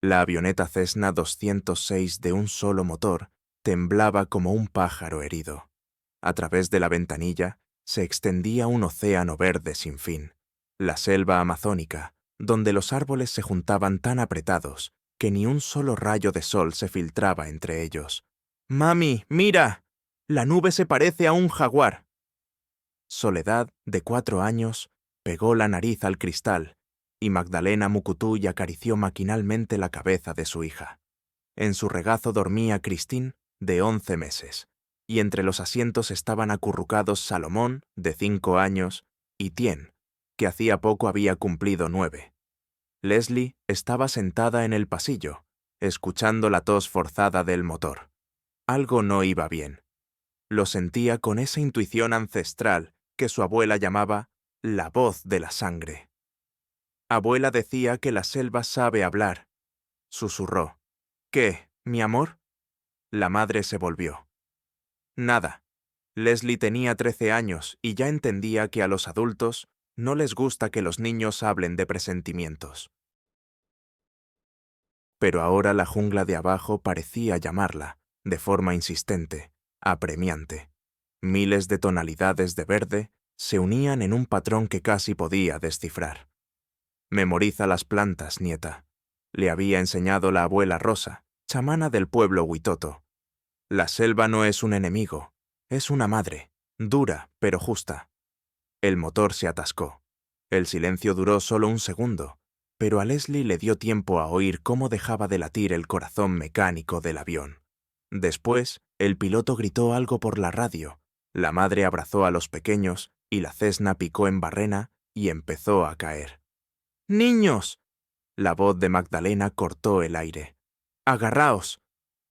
La avioneta Cessna 206 de un solo motor temblaba como un pájaro herido. A través de la ventanilla se extendía un océano verde sin fin, la selva amazónica, donde los árboles se juntaban tan apretados que ni un solo rayo de sol se filtraba entre ellos. ¡Mami, mira! La nube se parece a un jaguar. Soledad, de 4 años, pegó la nariz al cristal, y Magdalena Mucutuy acarició maquinalmente la cabeza de su hija. En su regazo dormía Christine, de 11 meses, y entre los asientos estaban acurrucados Salomón, de 5 años, y Tien, que hacía poco había cumplido 9. Leslie estaba sentada en el pasillo, escuchando la tos forzada del motor. Algo no iba bien. Lo sentía con esa intuición ancestral que su abuela llamaba la voz de la sangre. Abuela decía que la selva sabe hablar. Susurró. ¿Qué, mi amor? La madre se volvió. Nada. Leslie tenía 13 años y ya entendía que a los adultos no les gusta que los niños hablen de presentimientos. Pero ahora la jungla de abajo parecía llamarla, de forma insistente, apremiante. Miles de tonalidades de verde se unían en un patrón que casi podía descifrar. Memoriza las plantas, nieta. Le había enseñado la abuela Rosa, chamana del pueblo Huitoto. La selva no es un enemigo, es una madre, dura pero justa. El motor se atascó. El silencio duró solo un segundo, pero a Leslie le dio tiempo a oír cómo dejaba de latir el corazón mecánico del avión. Después, el piloto gritó algo por la radio, la madre abrazó a los pequeños y la Cessna picó en barrena y empezó a caer. ¡Niños! La voz de Magdalena cortó el aire. ¡Agarraos!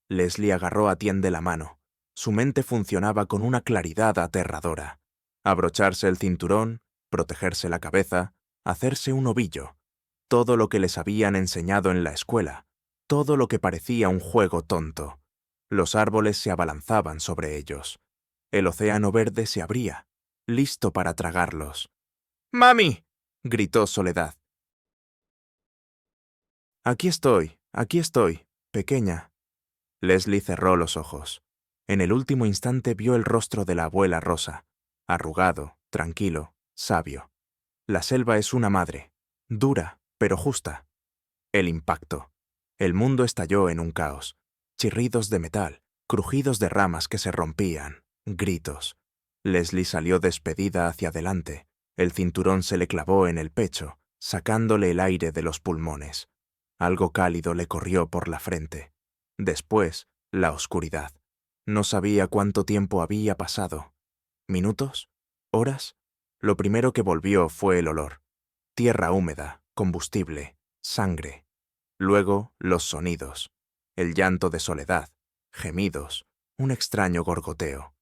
Leslie agarró a Tien de la mano. Su mente funcionaba con una claridad aterradora. Abrocharse el cinturón, protegerse la cabeza, hacerse un ovillo. Todo lo que les habían enseñado en la escuela. Todo lo que parecía un juego tonto. Los árboles se abalanzaban sobre ellos. El océano verde se abría, listo para tragarlos. ¡Mami! Gritó Soledad. Aquí estoy, pequeña. Leslie cerró los ojos. En el último instante vio el rostro de la abuela Rosa, arrugado, tranquilo, sabio. La selva es una madre, dura, pero justa. El impacto. El mundo estalló en un caos. Chirridos de metal, crujidos de ramas que se rompían, gritos. Leslie salió despedida hacia adelante. El cinturón se le clavó en el pecho, sacándole el aire de los pulmones. Algo cálido le corrió por la frente. Después, la oscuridad. No sabía cuánto tiempo había pasado. ¿Minutos? ¿Horas? Lo primero que volvió fue el olor. Tierra húmeda, combustible, sangre. Luego, los sonidos. El llanto de Soledad, gemidos, un extraño gorgoteo.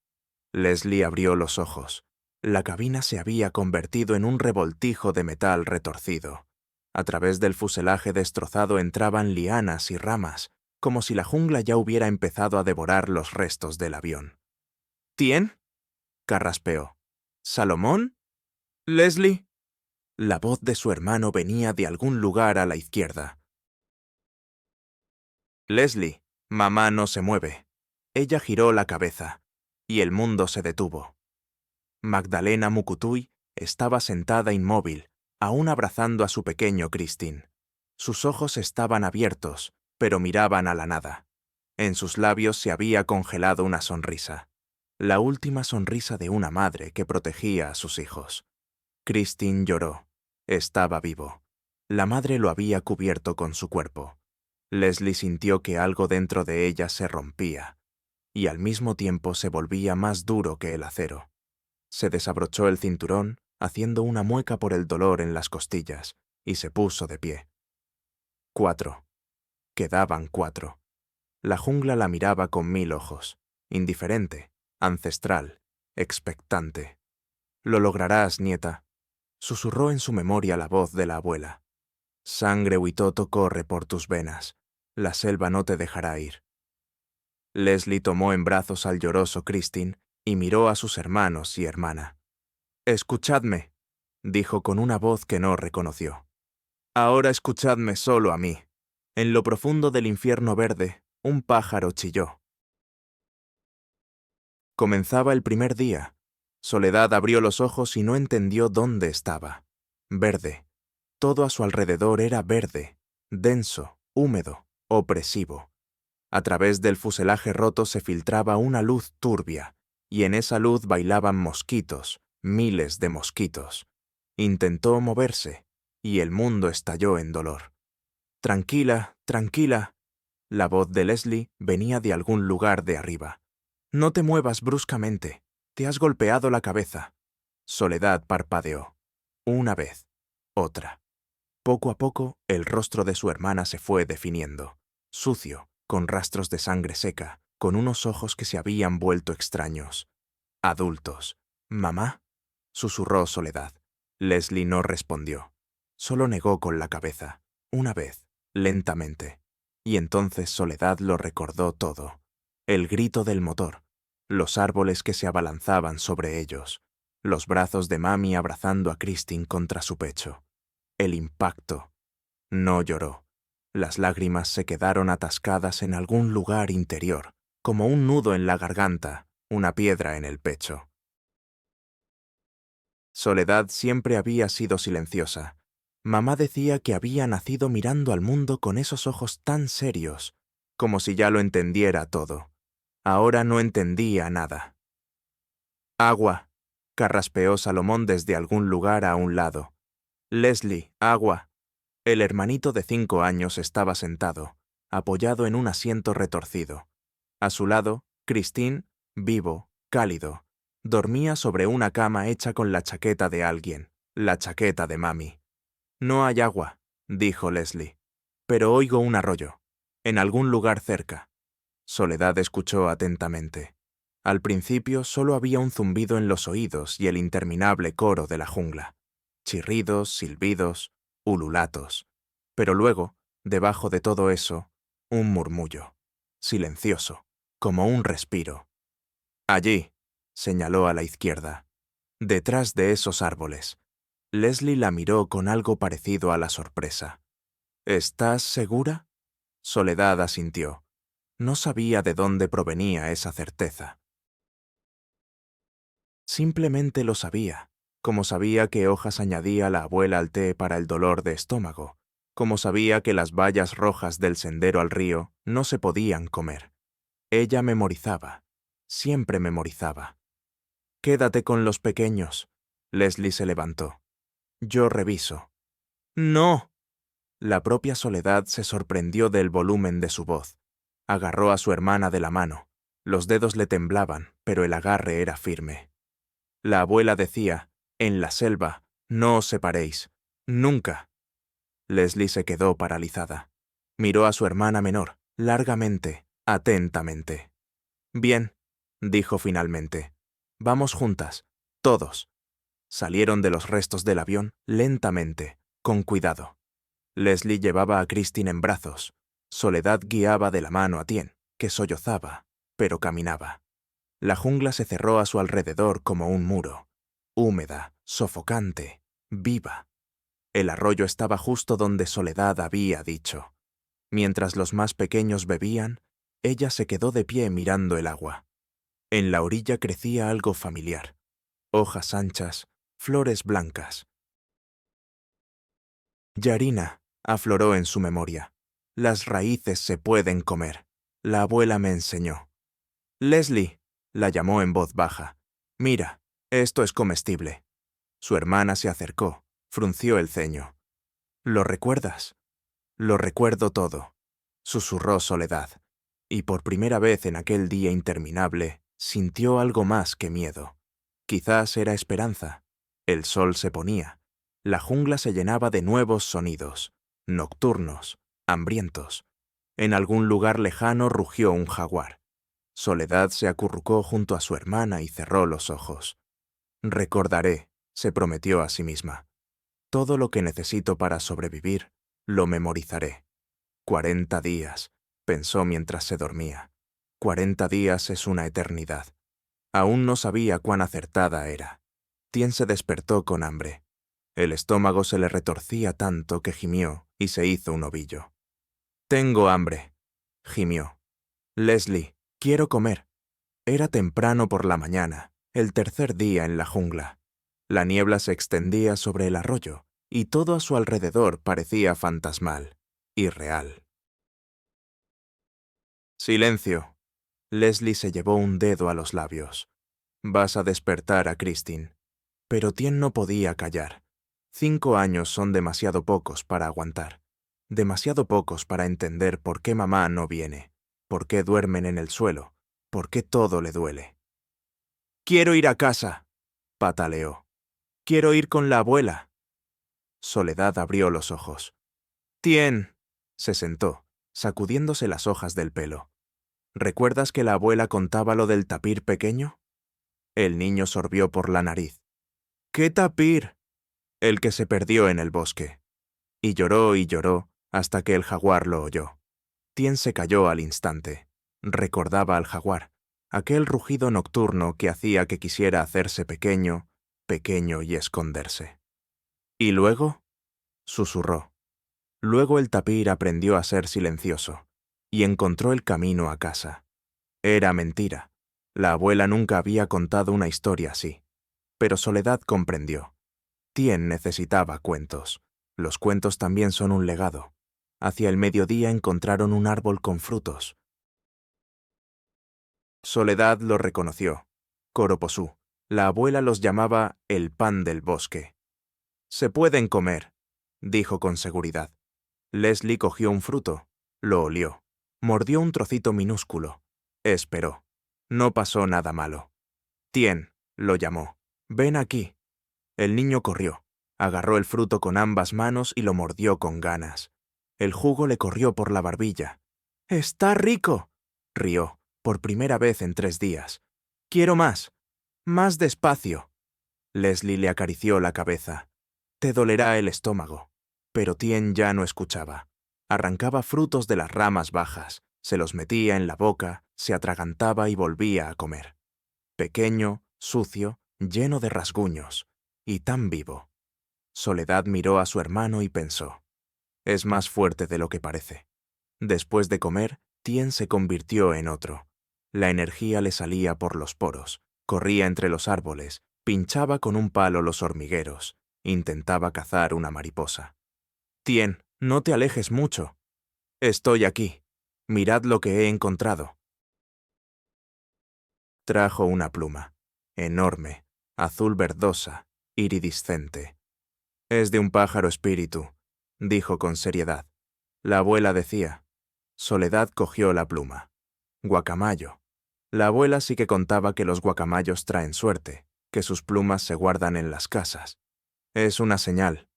Leslie abrió los ojos. La cabina se había convertido en un revoltijo de metal retorcido. A través del fuselaje destrozado entraban lianas y ramas, como si la jungla ya hubiera empezado a devorar los restos del avión. ¿Tien? Carraspeó. ¿Salomón? ¿Leslie? La voz de su hermano venía de algún lugar a la izquierda. Leslie, mamá no se mueve. Ella giró la cabeza, y el mundo se detuvo. Magdalena Mucutuy estaba sentada inmóvil, aún abrazando a su pequeño Christine. Sus ojos estaban abiertos, pero miraban a la nada. En sus labios se había congelado una sonrisa. La última sonrisa de una madre que protegía a sus hijos. Christine lloró. Estaba vivo. La madre lo había cubierto con su cuerpo. Leslie sintió que algo dentro de ella se rompía, y al mismo tiempo se volvía más duro que el acero. Se desabrochó el cinturón, haciendo una mueca por el dolor en las costillas, y se puso de pie. 4. Quedaban 4. La jungla la miraba con 1000 ojos, indiferente, ancestral, expectante. «Lo lograrás, nieta», susurró en su memoria la voz de la abuela. «Sangre huitoto corre por tus venas. La selva no te dejará ir». Leslie tomó en brazos al lloroso Christine y miró a sus hermanos y hermana. «Escuchadme», dijo con una voz que no reconoció. «Ahora escuchadme solo a mí. En lo profundo del infierno verde, un pájaro chilló. Comenzaba el primer día. Soledad abrió los ojos y no entendió dónde estaba. Verde. Todo a su alrededor era verde, denso, húmedo, opresivo. A través del fuselaje roto se filtraba una luz turbia, y en esa luz bailaban mosquitos, miles de mosquitos. Intentó moverse, y el mundo estalló en dolor. Tranquila, tranquila. La voz de Leslie venía de algún lugar de arriba. No te muevas bruscamente. Te has golpeado la cabeza. Soledad parpadeó. Una vez. Otra. Poco a poco, el rostro de su hermana se fue definiendo. Sucio, con rastros de sangre seca, con unos ojos que se habían vuelto extraños. Adultos. ¿Mamá? Susurró Soledad. Leslie no respondió. Solo negó con la cabeza. Una vez, lentamente. Y entonces Soledad lo recordó todo. El grito del motor, los árboles que se abalanzaban sobre ellos, los brazos de mami abrazando a Christine contra su pecho. El impacto. No lloró. Las lágrimas se quedaron atascadas en algún lugar interior, como un nudo en la garganta, una piedra en el pecho. Soledad siempre había sido silenciosa. Mamá decía que había nacido mirando al mundo con esos ojos tan serios, como si ya lo entendiera todo. Ahora no entendía nada. «Agua», carraspeó Salomón desde algún lugar a un lado. «Leslie, agua». El hermanito de 5 años estaba sentado, apoyado en un asiento retorcido. A su lado, Christine, vivo, cálido, dormía sobre una cama hecha con la chaqueta de alguien, la chaqueta de mami. «No hay agua», dijo Leslie, «pero oigo un arroyo, en algún lugar cerca». Soledad escuchó atentamente. Al principio solo había un zumbido en los oídos y el interminable coro de la jungla. Chirridos, silbidos, ululatos. Pero luego, debajo de todo eso, un murmullo, silencioso, como un respiro. «Allí», señaló a la izquierda, «detrás de esos árboles». Leslie la miró con algo parecido a la sorpresa. «¿Estás segura?» Soledad asintió. No sabía de dónde provenía esa certeza. Simplemente lo sabía, como sabía que hojas añadía la abuela al té para el dolor de estómago, como sabía que las bayas rojas del sendero al río no se podían comer. Ella memorizaba, siempre memorizaba. «Quédate con los pequeños». Leslie se levantó. «Yo reviso». «¡No!». La propia Soledad se sorprendió del volumen de su voz. Agarró a su hermana de la mano. Los dedos le temblaban, pero el agarre era firme. La abuela decía, «En la selva, no os separéis. Nunca». Leslie se quedó paralizada. Miró a su hermana menor, largamente, atentamente. «Bien», dijo finalmente. «Vamos juntas, todos». Salieron de los restos del avión lentamente, con cuidado. Leslie llevaba a Christine en brazos. Soledad guiaba de la mano a Tien, que sollozaba, pero caminaba. La jungla se cerró a su alrededor como un muro, húmeda, sofocante, viva. El arroyo estaba justo donde Soledad había dicho. Mientras los más pequeños bebían, ella se quedó de pie mirando el agua. En la orilla crecía algo familiar. Hojas anchas, flores blancas. «Yarina», afloró en su memoria. «Las raíces se pueden comer. La abuela me enseñó». «Leslie», la llamó en voz baja. «Mira, esto es comestible». Su hermana se acercó, frunció el ceño. «¿Lo recuerdas?» «Lo recuerdo todo», susurró Soledad, y por primera vez en aquel día interminable sintió algo más que miedo. Quizás era esperanza. El sol se ponía. La jungla se llenaba de nuevos sonidos, nocturnos, hambrientos. En algún lugar lejano rugió un jaguar. Soledad se acurrucó junto a su hermana y cerró los ojos. «Recordaré», se prometió a sí misma. «Todo lo que necesito para sobrevivir, lo memorizaré». 40 días, pensó mientras se dormía. 40 días es una eternidad. Aún no sabía cuán acertada era. Tien se despertó con hambre. El estómago se le retorcía tanto que gimió y se hizo un ovillo. Tengo hambre, gimió. Leslie, quiero comer. Era temprano por la mañana, el tercer día en la jungla. La niebla se extendía sobre el arroyo, y todo a su alrededor parecía fantasmal, irreal. Silencio. Leslie se llevó un dedo a los labios. Vas a despertar a Christine. Pero Tien no podía callar. 5 años son demasiado pocos para aguantar. Demasiado pocos para entender por qué mamá no viene, por qué duermen en el suelo, por qué todo le duele. «Quiero ir a casa», pataleó. «Quiero ir con la abuela». Soledad abrió los ojos. «Tien», se sentó, sacudiéndose las hojas del pelo. «¿Recuerdas que la abuela contaba lo del tapir pequeño?» El niño sorbió por la nariz. «¿Qué tapir?» «El que se perdió en el bosque». Y lloró hasta que el jaguar lo oyó. Tien se calló al instante. Recordaba al jaguar, aquel rugido nocturno que hacía que quisiera hacerse pequeño, pequeño y esconderse. «¿Y luego?» susurró. Luego el tapir aprendió a ser silencioso y encontró el camino a casa. Era mentira. La abuela nunca había contado una historia así. Pero Soledad comprendió. Tien necesitaba cuentos. Los cuentos también son un legado. Hacia el mediodía encontraron un árbol con frutos. Soledad lo reconoció. Coroposú. La abuela los llamaba el pan del bosque. «Se pueden comer», dijo con seguridad. Leslie cogió un fruto, lo olió, mordió un trocito minúsculo. Esperó. No pasó nada malo. «Tien», lo llamó. «Ven aquí». El niño corrió, agarró el fruto con ambas manos y lo mordió con ganas. El jugo le corrió por la barbilla. «¡Está rico!», rió, por primera vez en 3 días. «Quiero más. Más despacio». Leslie le acarició la cabeza. «Te dolerá el estómago». Pero Tien ya no escuchaba. Arrancaba frutos de las ramas bajas, se los metía en la boca, se atragantaba y volvía a comer. Pequeño, sucio, lleno de rasguños, y tan vivo. Soledad miró a su hermano y pensó: es más fuerte de lo que parece. Después de comer, Tien se convirtió en otro. La energía le salía por los poros, corría entre los árboles, pinchaba con un palo los hormigueros, intentaba cazar una mariposa. «Tien, no te alejes mucho». «Estoy aquí. Mirad lo que he encontrado». Trajo una pluma, enorme, azul verdosa, iridiscente. «Es de un pájaro espíritu», dijo con seriedad. La abuela decía. Soledad cogió la pluma. «Guacamayo». La abuela sí que contaba que los guacamayos traen suerte, que sus plumas se guardan en las casas. «Es una señal»,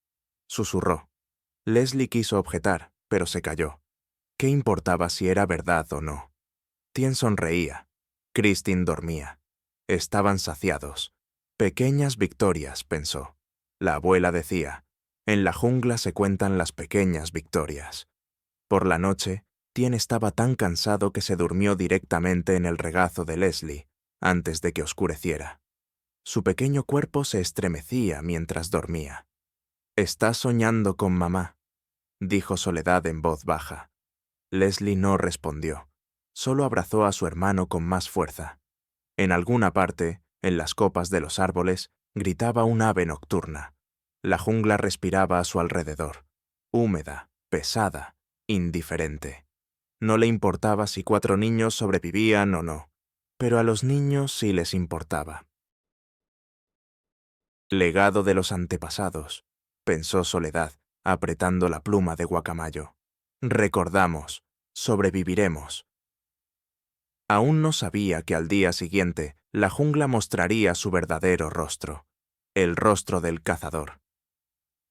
susurró. Leslie quiso objetar, pero se calló. ¿Qué importaba si era verdad o no? Tien sonreía. Christine dormía. Estaban saciados. Pequeñas victorias, pensó. La abuela decía, en la jungla se cuentan las pequeñas victorias. Por la noche, Tien estaba tan cansado que se durmió directamente en el regazo de Leslie, antes de que oscureciera. Su pequeño cuerpo se estremecía mientras dormía. «Estás soñando con mamá», dijo Soledad en voz baja. Leslie no respondió. Solo abrazó a su hermano con más fuerza. En alguna parte, en las copas de los árboles, gritaba un ave nocturna. La jungla respiraba a su alrededor, húmeda, pesada, indiferente. No le importaba si 4 niños sobrevivían o no, pero a los niños sí les importaba. Legado de los antepasados, pensó Soledad, apretando la pluma de guacamayo. Recordamos, sobreviviremos. Aún no sabía que al día siguiente la jungla mostraría su verdadero rostro, el rostro del cazador.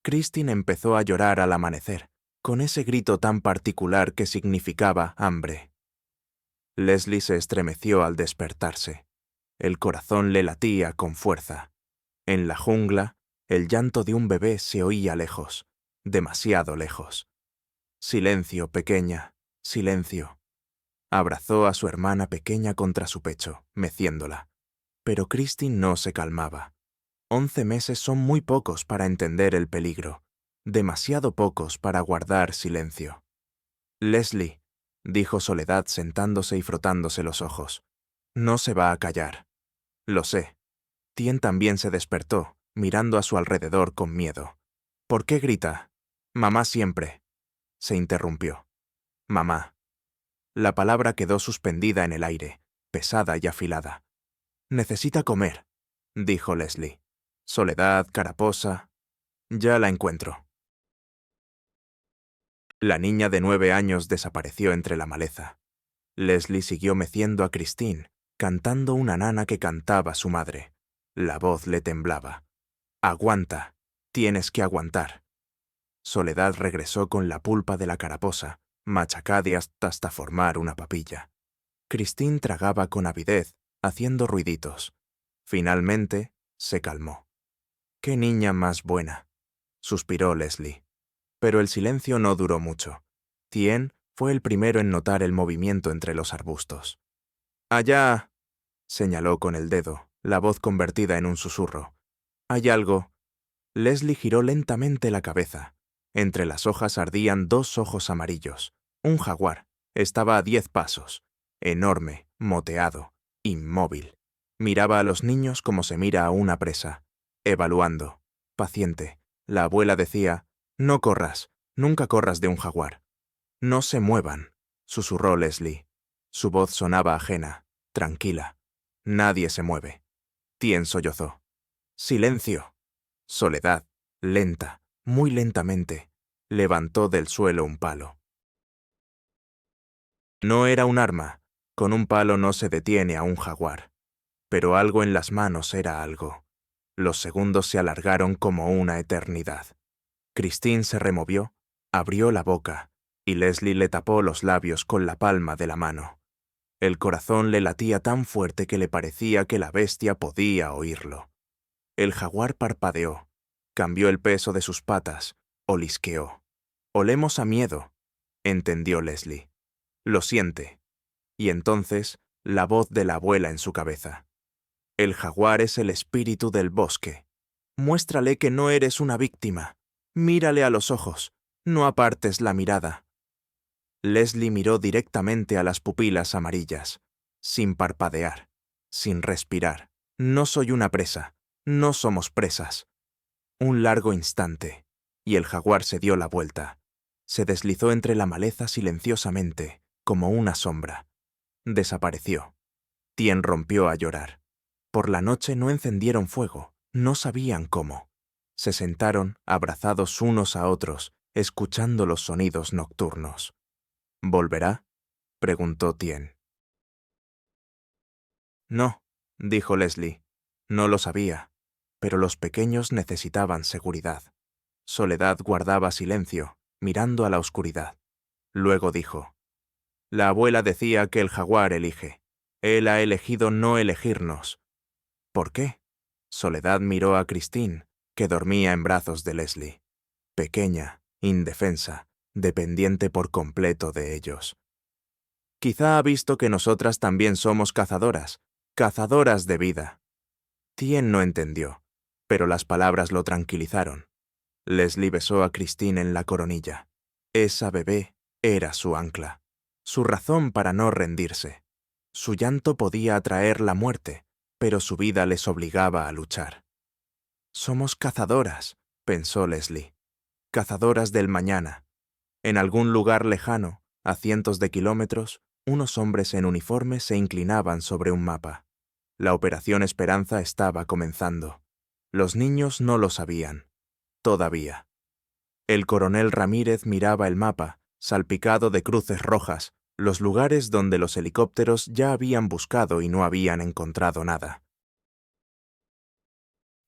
Christine empezó a llorar al amanecer, con ese grito tan particular que significaba hambre. Leslie se estremeció al despertarse. El corazón le latía con fuerza. En la jungla, el llanto de un bebé se oía lejos, demasiado lejos. «Silencio, pequeña, silencio». Abrazó a su hermana pequeña contra su pecho, meciéndola. Pero Christine no se calmaba. 11 meses son muy pocos para entender el peligro, demasiado pocos para guardar silencio. Leslie, dijo Soledad sentándose y frotándose los ojos. No se va a callar. Lo sé. Tien también se despertó, mirando a su alrededor con miedo. ¿Por qué grita? Mamá siempre. Se interrumpió. Mamá. La palabra quedó suspendida en el aire, pesada y afilada. Necesita comer, dijo Leslie. Soledad, caraposa. Ya la encuentro. La niña de 9 años desapareció entre la maleza. Leslie siguió meciendo a Christine, cantando una nana que cantaba su madre. La voz le temblaba. Aguanta, tienes que aguantar. Soledad regresó con la pulpa de la caraposa, machacada hasta formar una papilla. Christine tragaba con avidez, haciendo ruiditos. Finalmente, se calmó. ¡Qué niña más buena!, suspiró Leslie. Pero el silencio no duró mucho. Tien fue el primero en notar el movimiento entre los arbustos. «Allá», señaló con el dedo, la voz convertida en un susurro. «Hay algo». Leslie giró lentamente la cabeza. Entre las hojas ardían 2 ojos amarillos. Un jaguar. Estaba a 10 pasos. Enorme, moteado, inmóvil. Miraba a los niños como se mira a una presa. Evaluando. Paciente. La abuela decía: «No corras, nunca corras de un jaguar». «No se muevan», susurró Leslie. Su voz sonaba ajena, tranquila. «Nadie se mueve». Tien sollozó. «Silencio». Soledad, lenta, muy lentamente, levantó del suelo un palo. No era un arma. Con un palo no se detiene a un jaguar. Pero algo en las manos era algo. Los segundos se alargaron como una eternidad. Christine se removió, abrió la boca, y Leslie le tapó los labios con la palma de la mano. El corazón le latía tan fuerte que le parecía que la bestia podía oírlo. El jaguar parpadeó, cambió el peso de sus patas, olisqueó. «Olemos a miedo», entendió Leslie. «Lo siente». Y entonces, la voz de la abuela en su cabeza. «El jaguar es el espíritu del bosque. Muéstrale que no eres una víctima. Mírale a los ojos. No apartes la mirada». Leslie miró directamente a las pupilas amarillas, sin parpadear, sin respirar. «No soy una presa. No somos presas». Un largo instante, y el jaguar se dio la vuelta. Se deslizó entre la maleza silenciosamente, como una sombra. Desapareció. Tien rompió a llorar. Por la noche no encendieron fuego, no sabían cómo. Se sentaron, abrazados unos a otros, escuchando los sonidos nocturnos. «¿Volverá?», preguntó Tien. «No», dijo Leslie. «No lo sabía, pero los pequeños necesitaban seguridad». Soledad guardaba silencio, mirando a la oscuridad. Luego dijo: «La abuela decía que el jaguar elige. Él ha elegido no elegirnos». «¿Por qué?». Soledad miró a Christine, que dormía en brazos de Leslie. Pequeña, indefensa, dependiente por completo de ellos. «Quizá ha visto que nosotras también somos cazadoras, cazadoras de vida». Tien no entendió, pero las palabras lo tranquilizaron. Leslie besó a Christine en la coronilla. Esa bebé era su ancla, su razón para no rendirse. Su llanto podía atraer la muerte, pero su vida les obligaba a luchar. «Somos cazadoras», pensó Leslie. «Cazadoras del mañana». En algún lugar lejano, a cientos de kilómetros, unos hombres en uniforme se inclinaban sobre un mapa. La Operación Esperanza estaba comenzando. Los niños no lo sabían. Todavía. El coronel Ramírez miraba el mapa, salpicado de cruces rojas, los lugares donde los helicópteros ya habían buscado y no habían encontrado nada.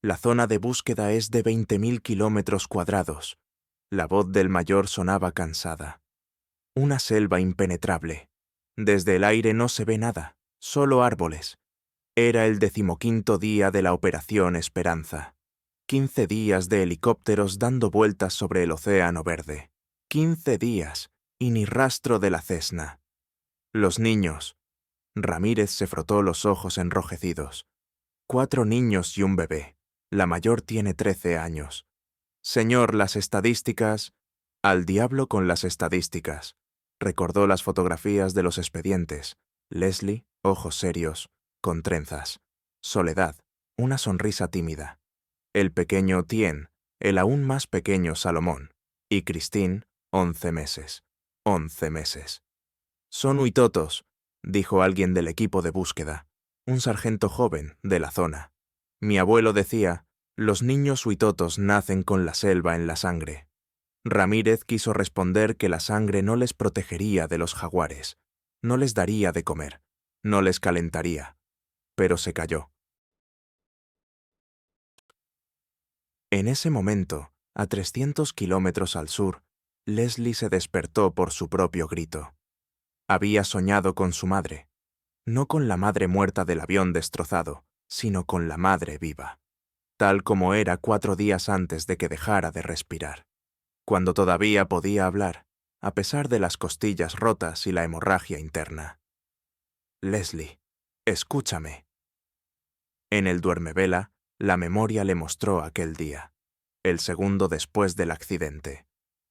«La zona de búsqueda es de 20.000 kilómetros cuadrados». La voz del mayor sonaba cansada. «Una selva impenetrable. Desde el aire no se ve nada, solo árboles». Era el 15º día de la Operación Esperanza. 15 días de helicópteros dando vueltas sobre el océano verde. 15 días, y ni rastro de la Cessna. Los niños. Ramírez se frotó los ojos enrojecidos. 4 niños y un bebé. La mayor tiene 13 años. «Señor, las estadísticas...». «Al diablo con las estadísticas». Recordó las fotografías de los expedientes. Leslie, ojos serios, con trenzas. Soledad, una sonrisa tímida. El pequeño Tien, el aún más pequeño Salomón. Y Christine, 11 meses. 11 meses. Son huitotos, dijo alguien del equipo de búsqueda, un sargento joven de la zona. Mi abuelo decía, los niños huitotos nacen con la selva en la sangre. Ramírez quiso responder que la sangre no les protegería de los jaguares, no les daría de comer, no les calentaría, pero se calló. En ese momento, a 300 kilómetros al sur, Leslie se despertó por su propio grito. Había soñado con su madre, no con la madre muerta del avión destrozado, sino con la madre viva, tal como era 4 días antes de que dejara de respirar, cuando todavía podía hablar, a pesar de las costillas rotas y la hemorragia interna. Leslie, escúchame. En el duermevela, la memoria le mostró aquel día, el segundo después del accidente.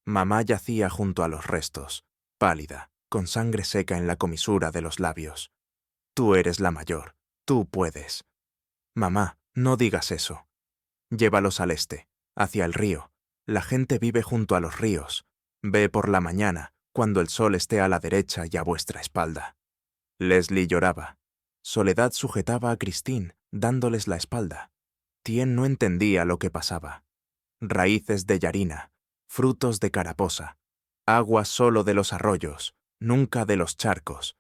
Mamá yacía junto a los restos, pálida, con sangre seca en la comisura de los labios. Tú eres la mayor, tú puedes. Mamá, no digas eso. Llévalos al este, hacia el río. La gente vive junto a los ríos. Ve por la mañana, cuando el sol esté a la derecha y a vuestra espalda. Leslie lloraba. Soledad sujetaba a Christine, dándoles la espalda. Tien no entendía lo que pasaba. Raíces de yarina, frutos de caraposa, agua solo de los arroyos, nunca de los charcos.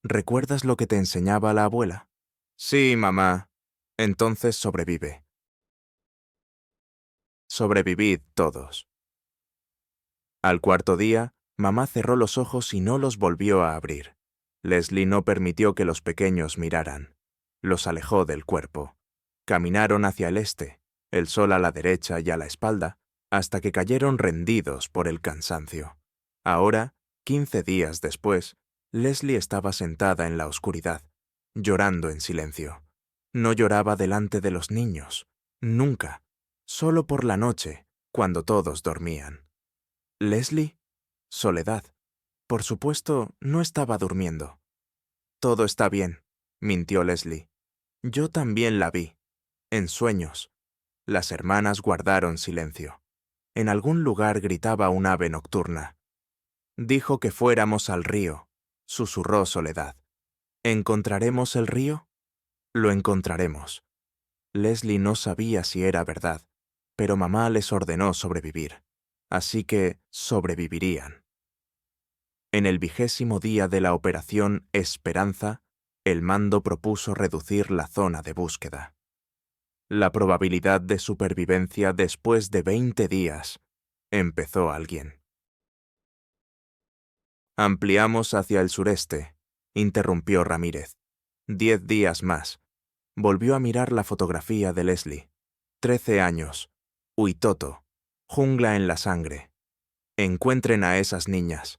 ¿Recuerdas lo que te enseñaba la abuela? Sí, mamá. Entonces sobrevive. Sobrevivid todos. Al cuarto día, mamá cerró los ojos y no los volvió a abrir. Leslie no permitió que los pequeños miraran. Los alejó del cuerpo. Caminaron hacia el este, el sol a la derecha y a la espalda, hasta que cayeron rendidos por el cansancio. Ahora, 15 días después, Leslie estaba sentada en la oscuridad, llorando en silencio. No lloraba delante de los niños, nunca, solo por la noche, cuando todos dormían. ¿Leslie? Soledad. Por supuesto, no estaba durmiendo. Todo está bien, mintió Leslie. Yo también la vi. En sueños. Las hermanas guardaron silencio. En algún lugar gritaba un ave nocturna. Dijo que fuéramos al río, susurró Soledad. ¿Encontraremos el río? Lo encontraremos. Leslie no sabía si era verdad, pero mamá les ordenó sobrevivir, así que sobrevivirían. En el 20º día de la operación Esperanza, el mando propuso reducir la zona de búsqueda. La probabilidad de supervivencia después de 20 días, empezó alguien. Ampliamos hacia el sureste, interrumpió Ramírez. 10 días más. Volvió a mirar la fotografía de Leslie. 13 años. Huitoto. Jungla en la sangre. Encuentren a esas niñas.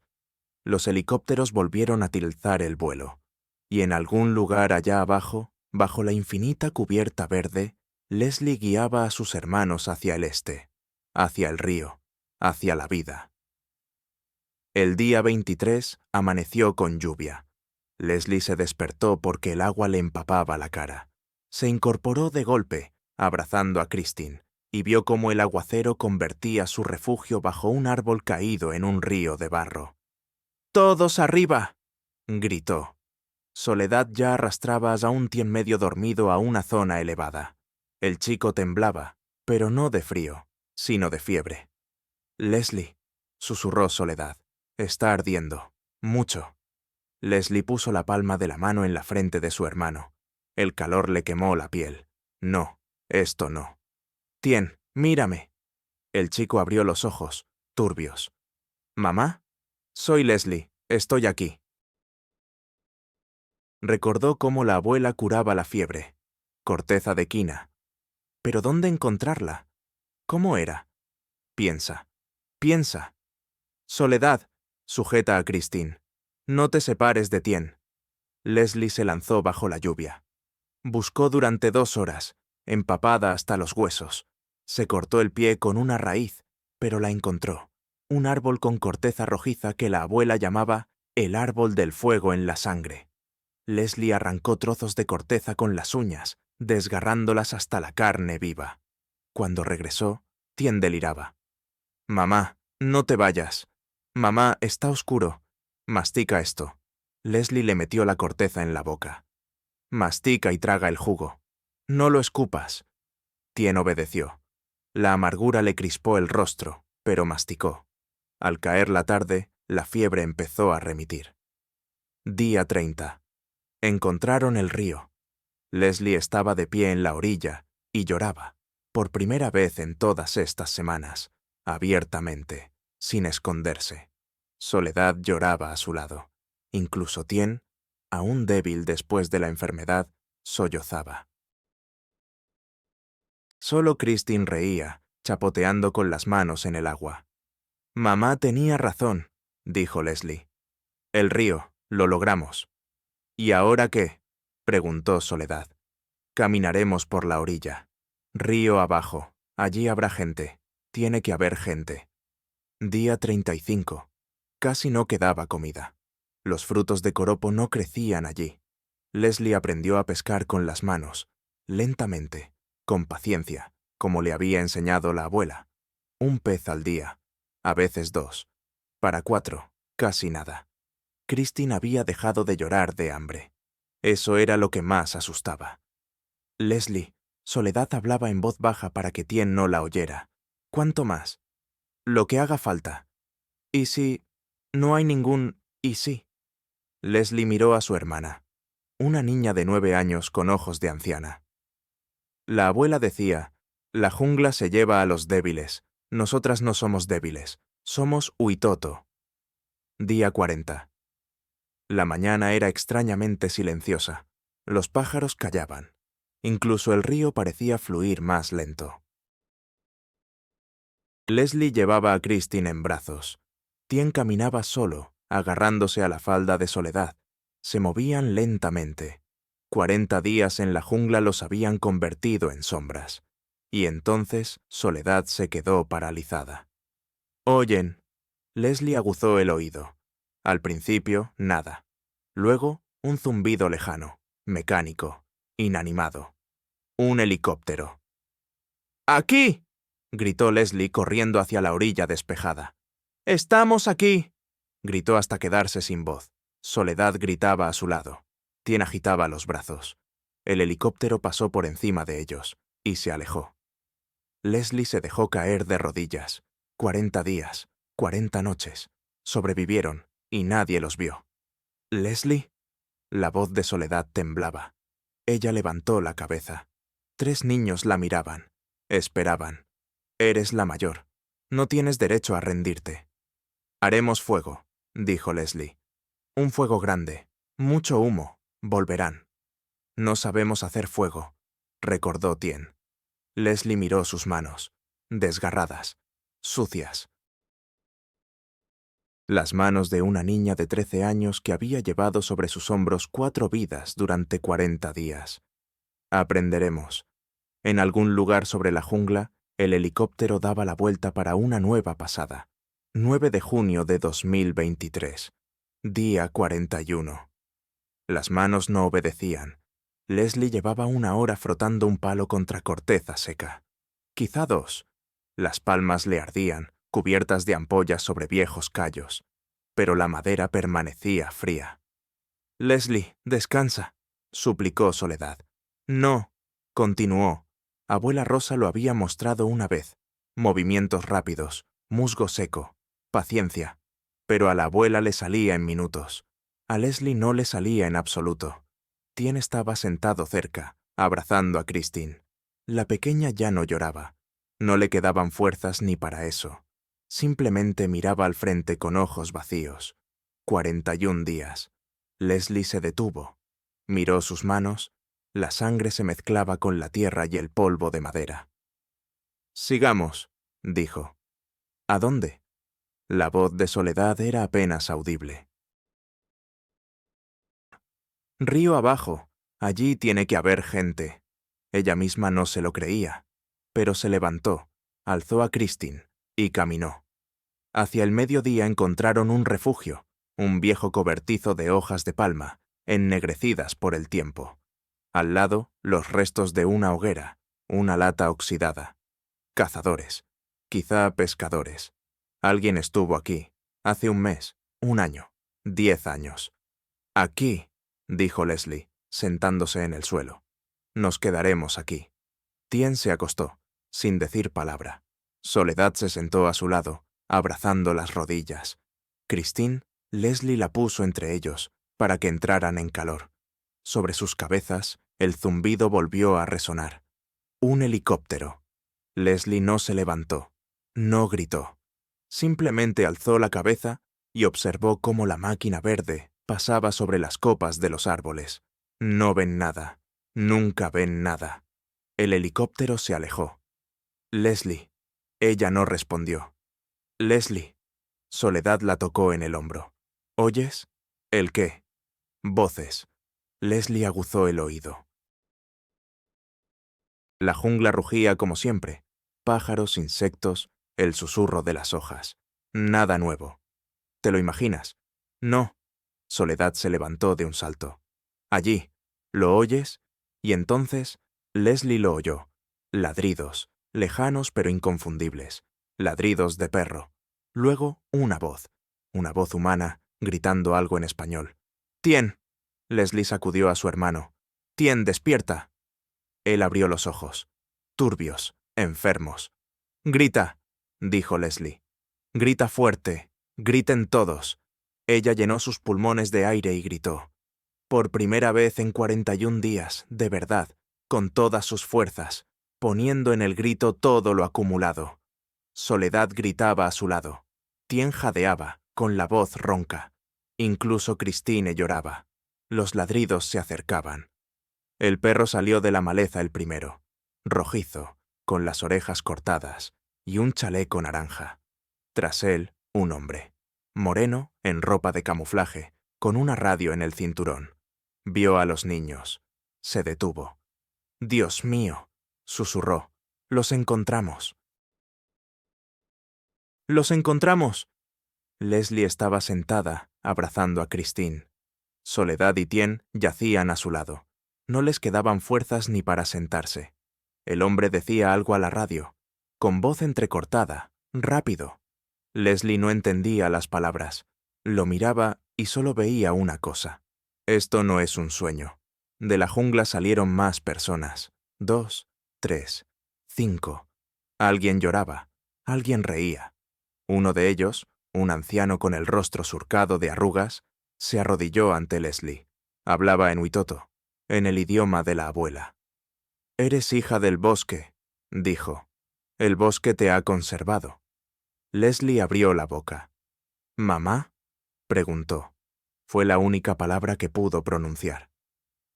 Los helicópteros volvieron a tilzar el vuelo. Y en algún lugar allá abajo, bajo la infinita cubierta verde, Leslie guiaba a sus hermanos hacia el este, hacia el río, hacia la vida. El día 23 amaneció con lluvia. Leslie se despertó porque el agua le empapaba la cara. Se incorporó de golpe, abrazando a Christine, y vio cómo el aguacero convertía su refugio bajo un árbol caído en un río de barro. ¡Todos arriba!, gritó. Soledad ya arrastraba a un Tien medio dormido a una zona elevada. El chico temblaba, pero no de frío, sino de fiebre. «Leslie», susurró Soledad, «está ardiendo. Mucho». Leslie puso la palma de la mano en la frente de su hermano. El calor le quemó la piel. «No, esto no». «Tien, mírame». El chico abrió los ojos, turbios. «¿Mamá?» «Soy Leslie, estoy aquí». Recordó cómo la abuela curaba la fiebre. Corteza de quina. ¿Pero dónde encontrarla? ¿Cómo era? Piensa. Piensa. Soledad, sujeta a Christine. No te separes de Tien. Leslie se lanzó bajo la lluvia. Buscó durante 2 horas, empapada hasta los huesos. Se cortó el pie con una raíz, pero la encontró. Un árbol con corteza rojiza que la abuela llamaba El árbol del fuego en la sangre. Leslie arrancó trozos de corteza con las uñas, desgarrándolas hasta la carne viva. Cuando regresó, Tien deliraba. «Mamá, no te vayas. Mamá, está oscuro. Mastica esto». Leslie le metió la corteza en la boca. «Mastica y traga el jugo. No lo escupas». Tien obedeció. La amargura le crispó el rostro, pero masticó. Al caer la tarde, la fiebre empezó a remitir. Día 30. Encontraron el río. Leslie estaba de pie en la orilla y lloraba, por primera vez en todas estas semanas, abiertamente, sin esconderse. Soledad lloraba a su lado. Incluso Tien, aún débil después de la enfermedad, sollozaba. Solo Christine reía, chapoteando con las manos en el agua. «Mamá tenía razón», dijo Leslie. «El río, lo logramos». «¿Y ahora qué?», preguntó Soledad. «Caminaremos por la orilla. Río abajo. Allí habrá gente. Tiene que haber gente». Día 35. Casi no quedaba comida. Los frutos de coropo no crecían allí. Leslie aprendió a pescar con las manos, lentamente, con paciencia, como le había enseñado la abuela. Un pez al día, a veces 2. Para 4, casi nada. Christine había dejado de llorar de hambre. Eso era lo que más asustaba. «Leslie», Soledad hablaba en voz baja para que Tien no la oyera. «¿Cuánto más?» «Lo que haga falta». «¿Y si...?» «No hay ningún... ¿y sí?» Leslie miró a su hermana, una niña de 9 años con ojos de anciana. La abuela decía, «La jungla se lleva a los débiles. Nosotras no somos débiles. Somos Huitoto». Día 40. La mañana era extrañamente silenciosa. Los pájaros callaban. Incluso el río parecía fluir más lento. Leslie llevaba a Christine en brazos. Tien caminaba solo, agarrándose a la falda de Soledad. Se movían lentamente. 40 días en la jungla los habían convertido en sombras. Y entonces Soledad se quedó paralizada. «Oyen». Leslie aguzó el oído. Al principio, nada. Luego, un zumbido lejano, mecánico, inanimado. Un helicóptero. «¡Aquí!», gritó Leslie corriendo hacia la orilla despejada. «¡Estamos aquí!», gritó hasta quedarse sin voz. Soledad gritaba a su lado. Tien agitaba los brazos. El helicóptero pasó por encima de ellos y se alejó. Leslie se dejó caer de rodillas. 40 días, 40 noches. Sobrevivieron y nadie los vio. «¿Leslie?». La voz de Soledad temblaba. Ella levantó la cabeza. 3 niños la miraban. Esperaban. «Eres la mayor. No tienes derecho a rendirte». «Haremos fuego», dijo Leslie. «Un fuego grande. Mucho humo. Volverán». «No sabemos hacer fuego», recordó Tien. Leslie miró sus manos, desgarradas, sucias. Las manos de una niña de 13 años que había llevado sobre sus hombros 4 vidas durante 40 días. «Aprenderemos». En algún lugar sobre la jungla, el helicóptero daba la vuelta para una nueva pasada. 9 de junio de 2023. Día 41. Las manos no obedecían. Leslie llevaba 1 hora frotando un palo contra corteza seca. Quizá 2. Las palmas le ardían, cubiertas de ampollas sobre viejos callos. Pero la madera permanecía fría. «Leslie, descansa», suplicó Soledad. «No», continuó. Abuela Rosa lo había mostrado una vez. Movimientos rápidos, musgo seco, paciencia. Pero a la abuela le salía en minutos. A Leslie no le salía en absoluto. Tien estaba sentado cerca, abrazando a Christine. La pequeña ya no lloraba. No le quedaban fuerzas ni para eso. Simplemente miraba al frente con ojos vacíos. 41 días. Leslie se detuvo. Miró sus manos. La sangre se mezclaba con la tierra y el polvo de madera. «Sigamos», dijo. «¿A dónde?». La voz de Soledad era apenas audible. «Río abajo. Allí tiene que haber gente». Ella misma no se lo creía, pero se levantó, alzó a Christine y caminó. Hacia el mediodía encontraron un refugio. un viejo cobertizo de hojas de palma, ennegrecidas por el tiempo. Al lado, los restos de una hoguera, una lata oxidada. Cazadores, quizá pescadores. Alguien estuvo aquí, hace un mes, un año, 10 años. Aquí, dijo Leslie, sentándose en el suelo. Nos quedaremos aquí. Tien se acostó, sin decir palabra. Soledad se sentó a su lado, abrazando las rodillas. Christine, Leslie la puso entre ellos, para que entraran en calor. Sobre sus cabezas, el zumbido volvió a resonar. Un helicóptero. Leslie no se levantó, no gritó. Simplemente alzó la cabeza y observó cómo la máquina verde pasaba sobre las copas de los árboles. No ven nada, nunca ven nada. El helicóptero se alejó. Leslie. Ella no respondió. Leslie. Soledad la tocó en el hombro. ¿Oyes? ¿El qué? Voces. Leslie aguzó el oído. La jungla rugía como siempre. Pájaros, insectos, el susurro de las hojas. Nada nuevo. ¿Te lo imaginas? No. Soledad se levantó de un salto. Allí. ¿Lo oyes? Y entonces, Leslie lo oyó. Ladridos, lejanos pero inconfundibles. Ladridos de perro. Luego, una voz humana, gritando algo en español. «Tien». Leslie sacudió a su hermano. «Tien, despierta». Él abrió los ojos. Turbios, enfermos. «Grita», dijo Leslie. «Grita fuerte. Griten todos». Ella llenó sus pulmones de aire y gritó. Por primera vez en 41 días, de verdad, con todas sus fuerzas, poniendo en el grito todo lo acumulado. Soledad gritaba a su lado. Tien jadeaba, con la voz ronca. Incluso Christine lloraba. Los ladridos se acercaban. El perro salió de la maleza el primero, rojizo, con las orejas cortadas, y un chaleco naranja. Tras él, un hombre, moreno, en ropa de camuflaje, con una radio en el cinturón. Vio a los niños. Se detuvo. «Dios mío», susurró. «Los encontramos». «¡Los encontramos!». Leslie estaba sentada, abrazando a Christine. Soledad y Tien yacían a su lado. No les quedaban fuerzas ni para sentarse. El hombre decía algo a la radio, con voz entrecortada, rápido. Leslie no entendía las palabras. Lo miraba y solo veía una cosa. Esto no es un sueño. De la jungla salieron más personas. 2, 3, 5. Alguien lloraba, alguien reía. Uno de ellos, un anciano con el rostro surcado de arrugas, se arrodilló ante Leslie. Hablaba en huitoto, en el idioma de la abuela. «Eres hija del bosque», dijo. «El bosque te ha conservado». Leslie abrió la boca. «¿Mamá?», preguntó. Fue la única palabra que pudo pronunciar.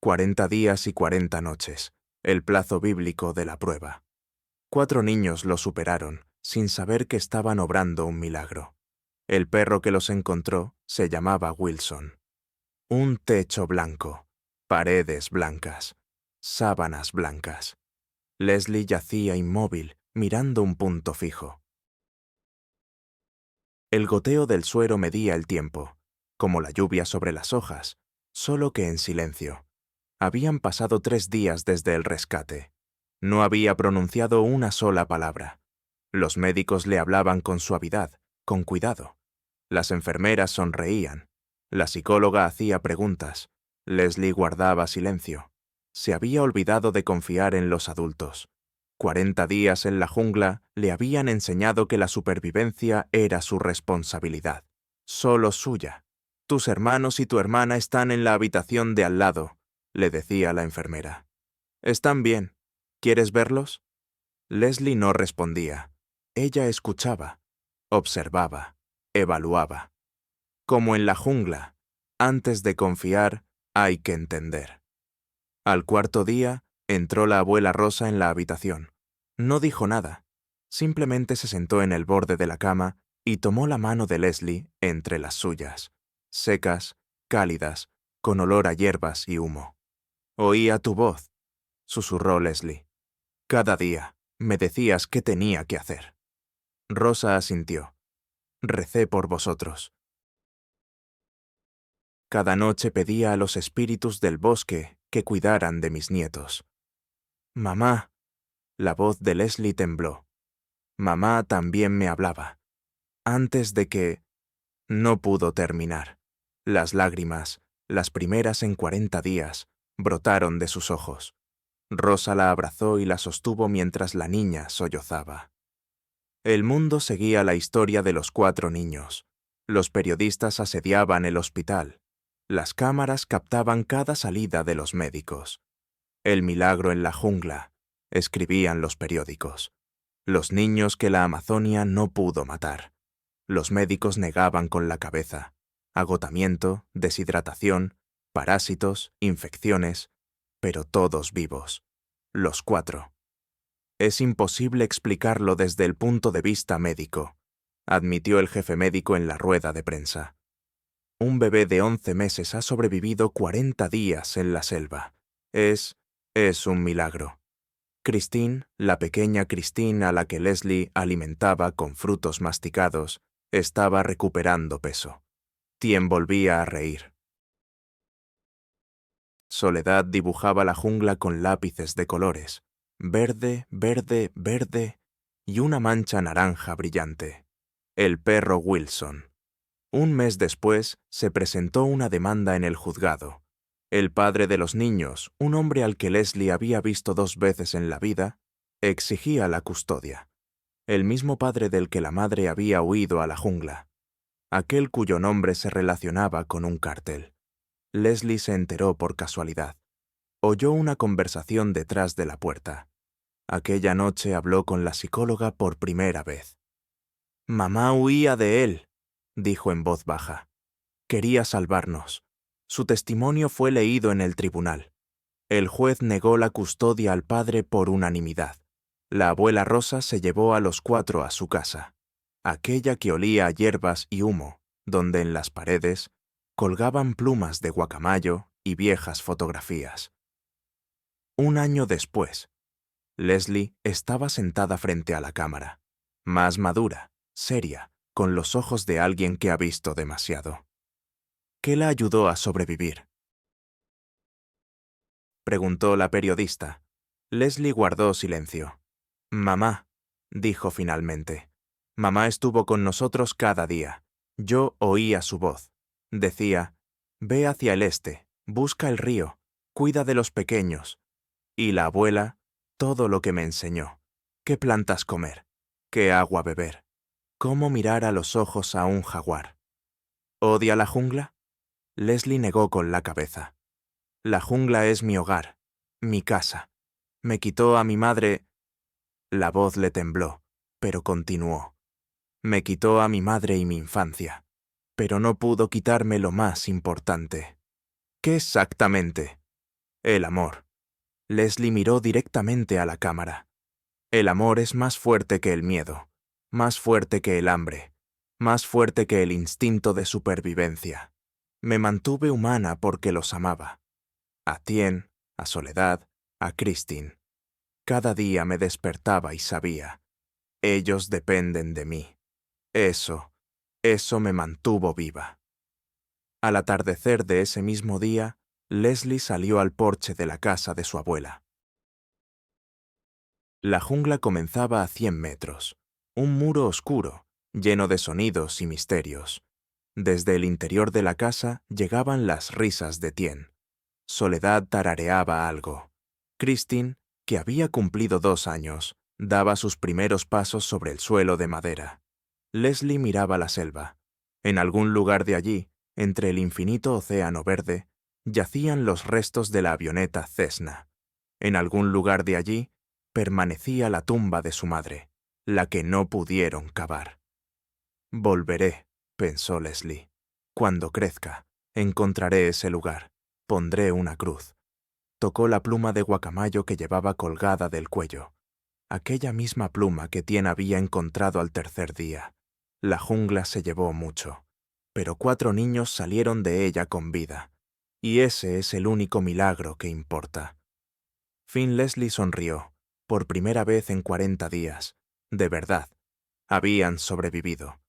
40 días y 40 noches, el plazo bíblico de la prueba. 4 niños lo superaron, sin saber que estaban obrando un milagro. El perro que los encontró se llamaba Wilson. Un techo blanco, paredes blancas, sábanas blancas. Leslie yacía inmóvil, mirando un punto fijo. El goteo del suero medía el tiempo, como la lluvia sobre las hojas, solo que en silencio. Habían pasado 3 días desde el rescate. No había pronunciado una sola palabra. Los médicos le hablaban con suavidad, con cuidado. Las enfermeras sonreían. La psicóloga hacía preguntas. Leslie guardaba silencio. Se había olvidado de confiar en los adultos. 40 días en la jungla le habían enseñado que la supervivencia era su responsabilidad, solo suya. «Tus hermanos y tu hermana están en la habitación de al lado», le decía la enfermera. «Están bien. ¿Quieres verlos?». Leslie no respondía. Ella escuchaba, observaba, evaluaba. Como en la jungla, antes de confiar hay que entender. Al 4.º día, entró la abuela Rosa en la habitación. No dijo nada. Simplemente se sentó en el borde de la cama y tomó la mano de Leslie entre las suyas, secas, cálidas, con olor a hierbas y humo. «Oía tu voz», susurró Leslie. «Cada día me decías qué tenía que hacer». Rosa asintió. «Recé por vosotros». Cada noche pedía a los espíritus del bosque que cuidaran de mis nietos. Mamá. La voz de Leslie tembló. Mamá también me hablaba. Antes de que... No pudo terminar. Las lágrimas, las primeras en 40 días, brotaron de sus ojos. Rosa la abrazó y la sostuvo mientras la niña sollozaba. El mundo seguía la historia de los 4 niños. Los periodistas asediaban el hospital. Las cámaras captaban cada salida de los médicos. El milagro en la jungla, escribían los periódicos. Los niños que la Amazonia no pudo matar. Los médicos negaban con la cabeza. Agotamiento, deshidratación, parásitos, infecciones, pero todos vivos. Los 4. Es imposible explicarlo desde el punto de vista médico, admitió el jefe médico en la rueda de prensa. Un bebé de 11 meses ha sobrevivido 40 días en la selva. Es un milagro. Christine, la pequeña Christine a la que Leslie alimentaba con frutos masticados, estaba recuperando peso. Tien volvía a reír. Soledad dibujaba la jungla con lápices de colores. Verde, verde, verde y una mancha naranja brillante. El perro Wilson. Un mes después se presentó una demanda en el juzgado. El padre de los niños, un hombre al que Leslie había visto 2 veces en la vida, exigía la custodia. El mismo padre del que la madre había huido a la jungla. Aquel cuyo nombre se relacionaba con un cártel. Leslie se enteró por casualidad. Oyó una conversación detrás de la puerta. Aquella noche habló con la psicóloga por primera vez. «Mamá huía de él», dijo en voz baja. «Quería salvarnos». Su testimonio fue leído en el tribunal. El juez negó la custodia al padre por unanimidad. La abuela Rosa se llevó a los 4 a su casa, aquella que olía a hierbas y humo, donde en las paredes colgaban plumas de guacamayo y viejas fotografías. Un año después, Leslie estaba sentada frente a la cámara, más madura, seria, con los ojos de alguien que ha visto demasiado. ¿Qué la ayudó a sobrevivir?, preguntó la periodista. Leslie guardó silencio. «Mamá», dijo finalmente. «Mamá estuvo con nosotros cada día. Yo oía su voz. Decía, ve hacia el este, busca el río, cuida de los pequeños». Y la abuela, todo lo que me enseñó. Qué plantas comer, qué agua beber, cómo mirar a los ojos a un jaguar. ¿Odia la jungla? Leslie negó con la cabeza. La jungla es mi hogar, mi casa. Me quitó a mi madre... La voz le tembló, pero continuó. Me quitó a mi madre y mi infancia, pero no pudo quitarme lo más importante. ¿Qué exactamente? El amor. Leslie miró directamente a la cámara. El amor es más fuerte que el miedo, más fuerte que el hambre, más fuerte que el instinto de supervivencia. Me mantuve humana porque los amaba. A Tien, a Soledad, a Christine. Cada día me despertaba y sabía. Ellos dependen de mí. Eso me mantuvo viva. Al atardecer de ese mismo día, Leslie salió al porche de la casa de su abuela. La jungla comenzaba a 100 metros, un muro oscuro, lleno de sonidos y misterios. Desde el interior de la casa llegaban las risas de Tien. Soledad tarareaba algo. Christine, que había cumplido 2 años, daba sus primeros pasos sobre el suelo de madera. Leslie miraba la selva. En algún lugar de allí, entre el infinito océano verde, yacían los restos de la avioneta Cessna. En algún lugar de allí, permanecía la tumba de su madre, la que no pudieron cavar. Volveré, pensó Leslie. Cuando crezca, encontraré ese lugar. Pondré una cruz. Tocó la pluma de guacamayo que llevaba colgada del cuello. Aquella misma pluma que Tien había encontrado al tercer día. La jungla se llevó mucho, pero 4 niños salieron de ella con vida. Y ese es el único milagro que importa. Leslie sonrió, por primera vez en 40 días. De verdad, habían sobrevivido.